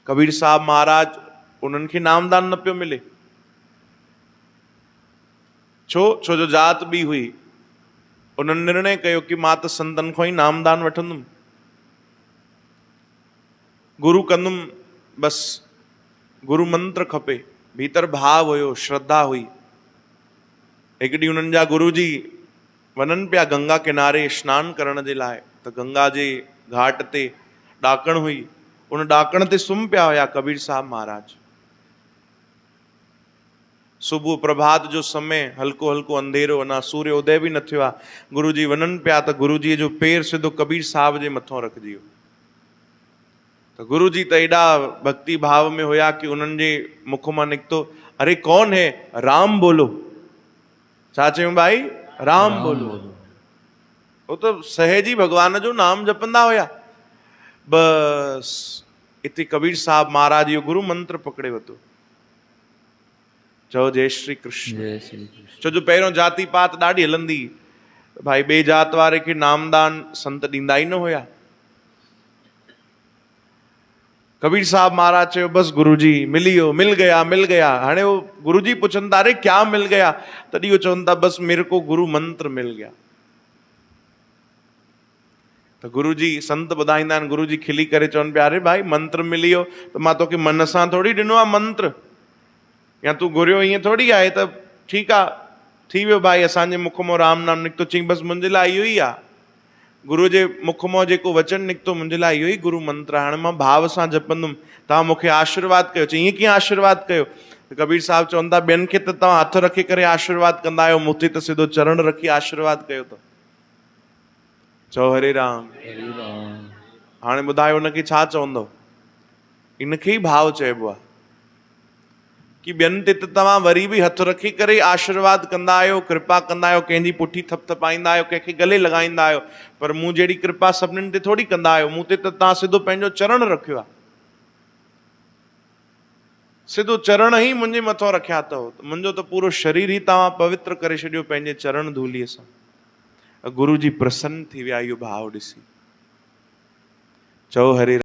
कबीर साहब महाराज उन्हनि खे नामदान न पियो मिले। छो जो जात बि हुई। उन्हनि निर्णय कयो कि मां त संतन खां ई नामदान वठंदुमि, गुरु कंदुमि, बस गुरु मंत्र खपे। भीतर भाव हुयो, श्रद्धा हुई। एक ॾींहुं उन्हनि जा गुरु जी वञनि पिया गंगा किनारे स्नान करण जे लाइ, त गंगा जे घाट ते ॾाकण हुई। उन ॾाकण ते सुम्ही पिया हुया कबीर साहब महाराज। सुबुह प्रभात जो समय, हल्को हल्को अंधेरो, अञा सूर्य उदय भी न थियो आहे। गुरु जी वञनि पिया त गुरु जी जो पेर सिधो कबीर साहब जे मथां रखिजी वियो। त गुरु जी त एॾा भक्ति भाव में हुया कि उन्हनि जे मुख मां निकितो, अरे कौन है, राम बोलो। छा चयूं भाई? राम बोलो। वो तो सहज ही भगवान जो नाम जपंदा हुया। बस इते कबीर साहब महाराज यो गुरु मंत्र पकड़े वतो। चओ जय श्री कृष्ण। जय श्री कृष्ण। छो जो पहिरियों जाति पात ॾाढी हलंदी, भाई ॿिए जात वारे खे नामदान संत ॾींदा ई न हुया। कबीर साहब महाराज चयो बस गुरु जी मिली वियो, मिल गया मिल गया। हाणे वो गुरु जी पुछनि था, अरे क्या मिल गया? तॾहिं वो चवनि था बस मेरे को गुरु मंत्र मिल गया। तो गुरु जी संत ॿुधाईंदा आहिनि, गुरु जी खिली करे चवनि पिया, अरे भाई मंत्र मिली वियो त मां तोखे मन सां थोड़ी ॾिनो आहे मंत्र, या तूं घुरियो ईअं थोड़ी आहे त ठीकु आहे थी वियो भाई, असांजे मुख मां राम नाम निकितो। चई बस मुंहिंजे लाइ इहो ई आहे, गुरु जे मुख मां जेको वचन निकितो मुंहिंजे लाइ इहो ई गुरु मंत्र आहे। हाणे मां भाव सां जपंदुमि, तव्हां मूंखे आशीर्वाद कयो। चई ईअं कीअं आशीर्वाद कयो? त कबीर साहब चवनि था, ॿियनि खे त तव्हां हथ रखी करे आशीर्वाद कंदा आहियो, मूंखे त सिधो चरण रखी आशीर्वाद कयो अथव। चओ हरे राम। हाणे ॿुधायो हुनखे छा चवंदव? इनखे ई भाव चइबो आहे कि ॿियनि ते त तव्हां वरी बि हथ रखी करे आशीर्वाद कंदा आहियो, कृपा कंदा आहियो, कंहिंजी पुठी थपथपाईंदा आहियो, कंहिंखे गले लॻाईंदा आहियो, पर मूं जहिड़ी कृपा सभिनीनि ते थोड़ी कंदा आहियो। मूं ते त तव्हां सिधो पंहिंजो चरण रखियो आहे, सिधो चरण ई मुंहिंजे मथां रखिया अथव। मुंहिंजो त पूरो शरीर ई तव्हां पवित्र करे छॾियो पंहिंजे चरण धूलीअ सां। गुरु जी प्रसन्न थी विया इहो भाव ॾिसी। चओ हरे